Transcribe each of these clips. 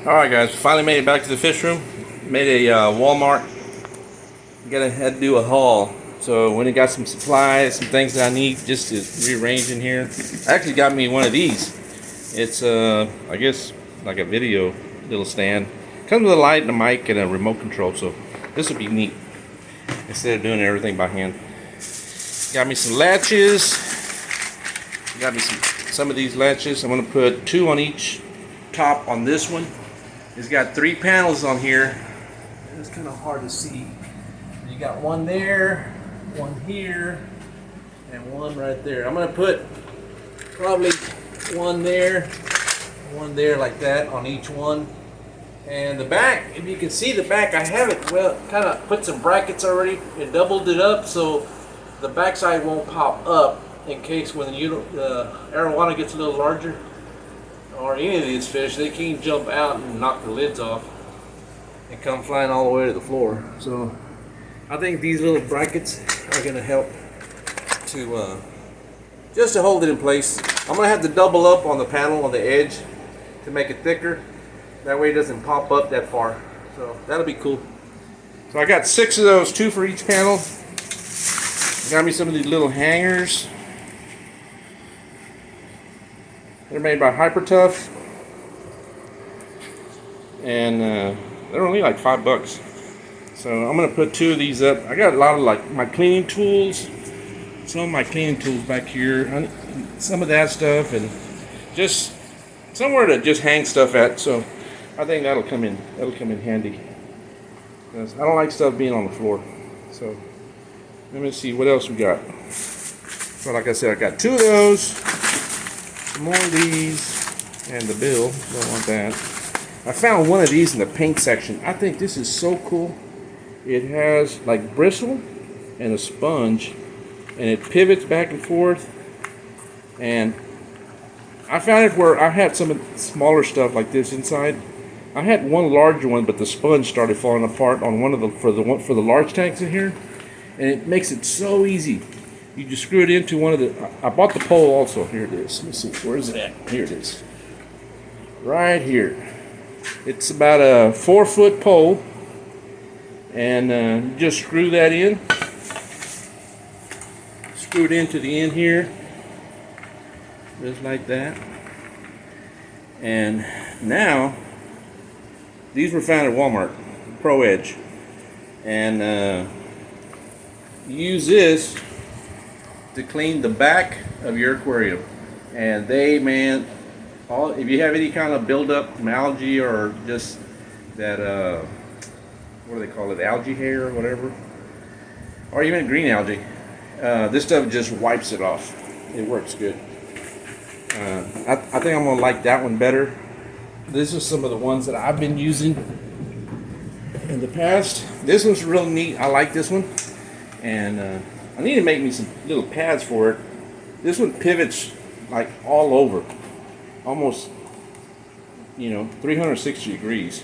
Alright guys, finally made it back to the fish room. Made a Walmart. Had to do a haul. So when I got some supplies, some things that I need just to rearrange in here. I actually got me one of these. It's I guess like a video little stand. Comes with a light and a mic and a remote control, so this would be neat instead of doing everything by hand. Got me some latches. Got me some of these latches. I'm gonna put 2 on each top on this one. It's got 3 panels on here. It's kind of hard to see. You got one there, one here, and one right there. I'm gonna put probably one there like that on each one. And the back, if you can see the back, I have it kind of put some brackets already and doubled it up so the back side won't pop up in case when the arowana gets a little larger, or any of these fish, they can jump out and knock the lids off and come flying all the way to the floor. So I think these little brackets are going to help to just to hold it in place. I'm going to have to double up on the panel on the edge to make it thicker. That way it doesn't pop up that far. So that'll be cool. So I got 6 of those, 2 for each panel. Got me some of these little hangers. They're made by Hyper Tough, and they're only like $5. So I'm gonna put 2 of these up. I got a lot of like my cleaning tools, some of my cleaning tools back here, some of that stuff, and just somewhere to just hang stuff at. So I think that'll come in handy. Because I don't like stuff being on the floor. So let me see what else we got. So like I said, I got 2 of those. More of these, and the bill, don't want that. I found one of these in the paint section. I think this is so cool. It has like bristle and a sponge, and it pivots back and forth. And I found it where I had some smaller stuff like this inside. I had one larger one, but the sponge started falling apart on one of the for the large tanks in here, and it makes it so easy. You just screw it into one of the. I bought the pole also. Here it is. Let me see. Where is it at? Here it is. Right here. It's about a 4-foot pole, and you just screw that in. Screw it into the end here, just like that. And now, these were found at Walmart, Pro Edge, and use this to clean the back of your aquarium. And they, man, if you have any kind of buildup from algae or just that what do they call it, algae hair or whatever, or even green algae, this stuff just wipes it off. It works good. I think I'm gonna like that one better. This is some of the ones that I've been using in the past. This one's real neat. I like this one, and I need to make me some little pads for it. This one pivots like all over, almost, 360 degrees.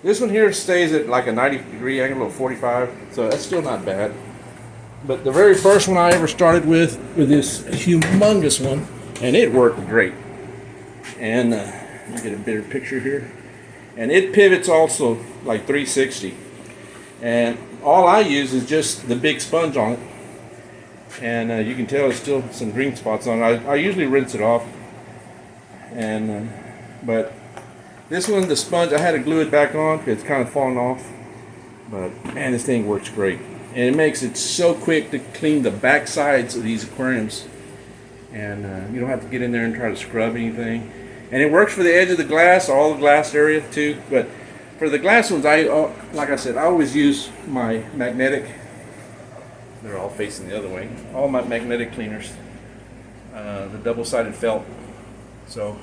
This one here stays at like a 90-degree angle, 45, so that's still not bad. But the very first one I ever started with this humongous one, and it worked great. And let me get a better picture here. And it pivots also like 360. And all I use is just the big sponge on it, and you can tell there's still some green spots on it. I usually rinse it off, and but this one, the sponge, I had to glue it back on because it's kind of falling off. But man, this thing works great, and it makes it so quick to clean the back sides of these aquariums, and you don't have to get in there and try to scrub anything. And it works for the edge of the glass, all the glass area too, but for the glass ones, like I said, I always use my magnetic. They're all facing the other way. All my magnetic cleaners, the double-sided felt. So,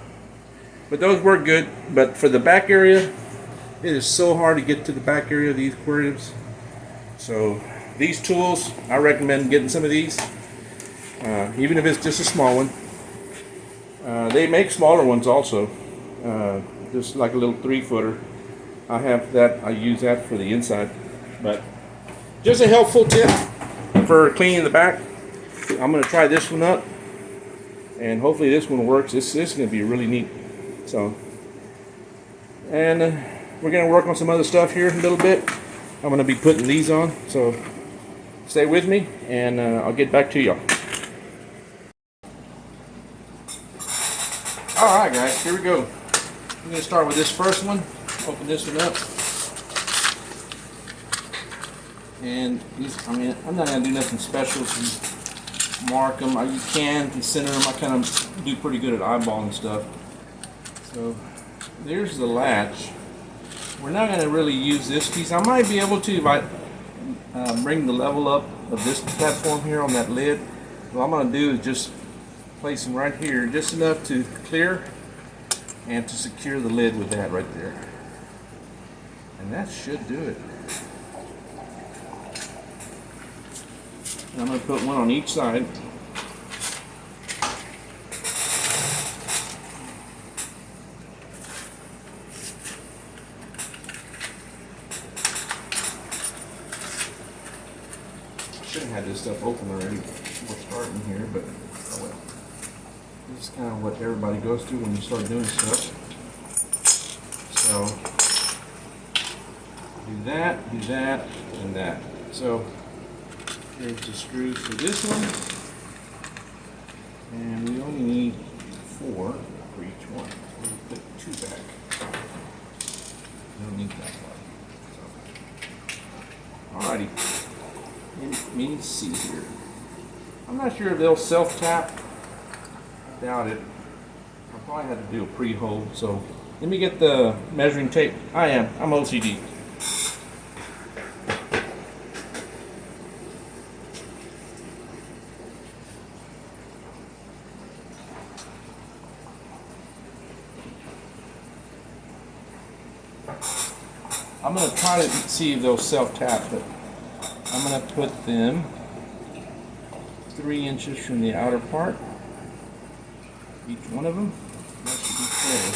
but those work good. But for the back area, it is so hard to get to the back area of these aquariums. So these tools, I recommend getting some of these, even if it's just a small one. They make smaller ones also, just like a little 3-footer. I have that. I use that for the inside, but just a helpful tip for cleaning the back. I'm going to try this one up, and hopefully this one works. This is going to be really neat. So And we're going to work on some other stuff here in a little bit. I'm going to be putting these on, so stay with me, and I'll get back to y'all. Alright guys, here we go. I'm going to start with this first one. Open this one up. And these, I mean, I'm not going to do nothing special to mark them. You can center them. I kind of do pretty good at eyeballing stuff. So there's the latch. We're not going to really use this piece. I might be able to if I bring the level up of this platform here on that lid. What I'm going to do is just place them right here, just enough to clear and to secure the lid with that right there. And that should do it. And I'm going to put one on each side. I should have had this stuff open already before starting here, but oh well. This is kind of what everybody goes through when you start doing stuff. So do that, and that. So here's the screws for this one, and we only need 4 for each one. We'll put 2 back. We don't need that one. Alrighty. Let me see here. I'm not sure if they'll self-tap. I doubt it. I'll probably have to do a pre-hole. So let me get the measuring tape. I'm OCD. I'm going to try to see if they'll self-tap, but I'm going to put them 3 inches from the outer part, each one of them. That should be clear.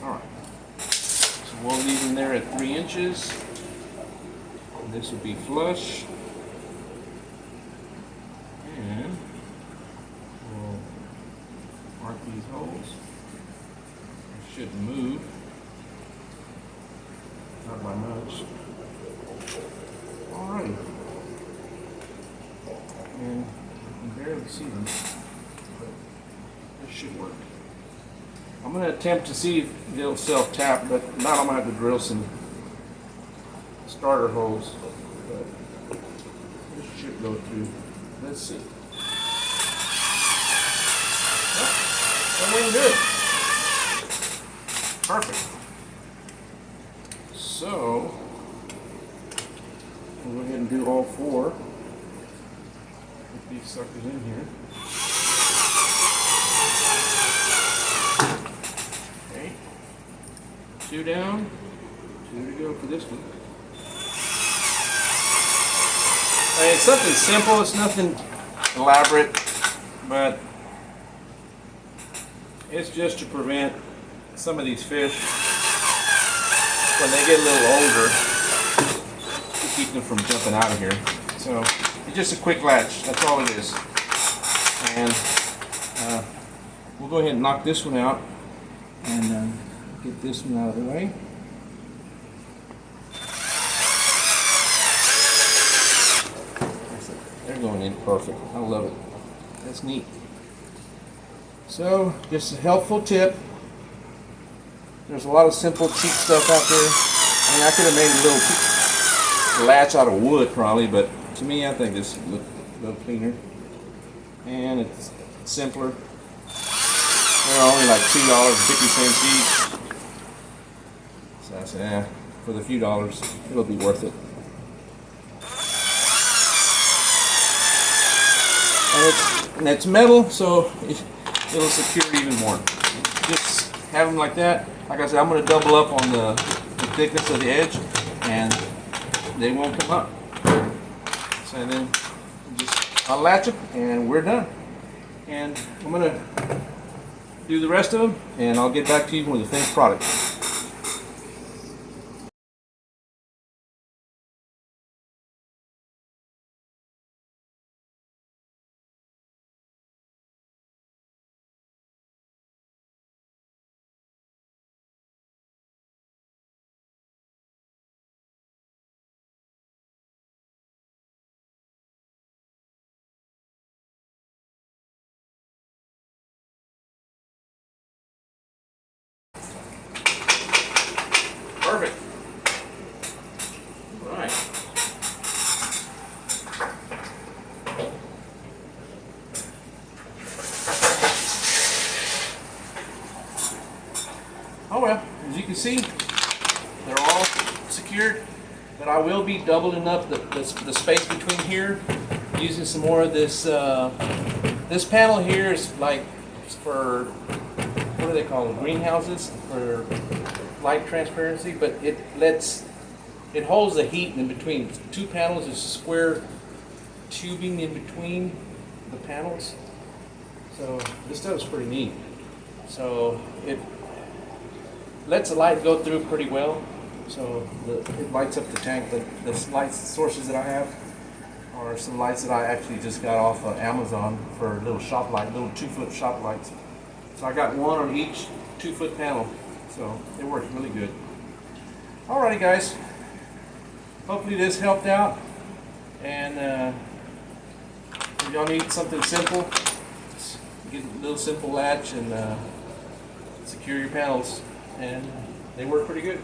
Alright, so we'll leave them there at 3 inches. And this will be flush. And we'll mark these holes. It shouldn't move. Not by much. Alrighty. And you can barely see them, but this should work. I'm going to attempt to see if they'll self-tap, but not. I'm going to have to drill some starter holes. But this should go through. Let's see. That went good. Perfect. So we'll go ahead and do all 4. Put these suckers in here. Okay. 2 down, 2 to go for this one. I mean, it's something simple, it's nothing elaborate, but it's just to prevent some of these fish, when they get a little older, to keep them from jumping out of here. So it's just a quick latch, that's all it is. And we'll go ahead and knock this one out and get this one out of the way. They're going in perfect. I love it. That's neat. So, just a helpful tip. There's a lot of simple, cheap stuff out there. I mean, I could have made a little latch out of wood probably, but to me, I think this would look a little cleaner. And it's simpler. They're only like $2.50 each. So I said, for the few dollars, it'll be worth it. And it's metal, so it'll secure it even more. Just have them like that. Like I said, I'm going to double up on the thickness of the edge, and they won't come up. So then just unlatch them, and we're done. And I'm going to do the rest of them, and I'll get back to you with the finished product. Perfect. All right. Oh well, as you can see, they're all secured, but I will be doubling up the space between here, using some more of this. This panel here is like for, what do they call them? Greenhouses for light transparency, but it holds the heat in between. Two panels is square tubing in between the panels. So this stuff is pretty neat. So it lets the light go through pretty well. So it lights up the tank. The light sources that I have are some lights that I actually just got off of Amazon for little shop light, little 2-foot shop lights. So I got one on each 2-foot panel. So it works really good. Alrighty guys, hopefully this helped out, and if y'all need something simple, just get a little simple latch and secure your panels, and they work pretty good.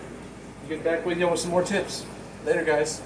I'll get back with you with some more tips. Later guys.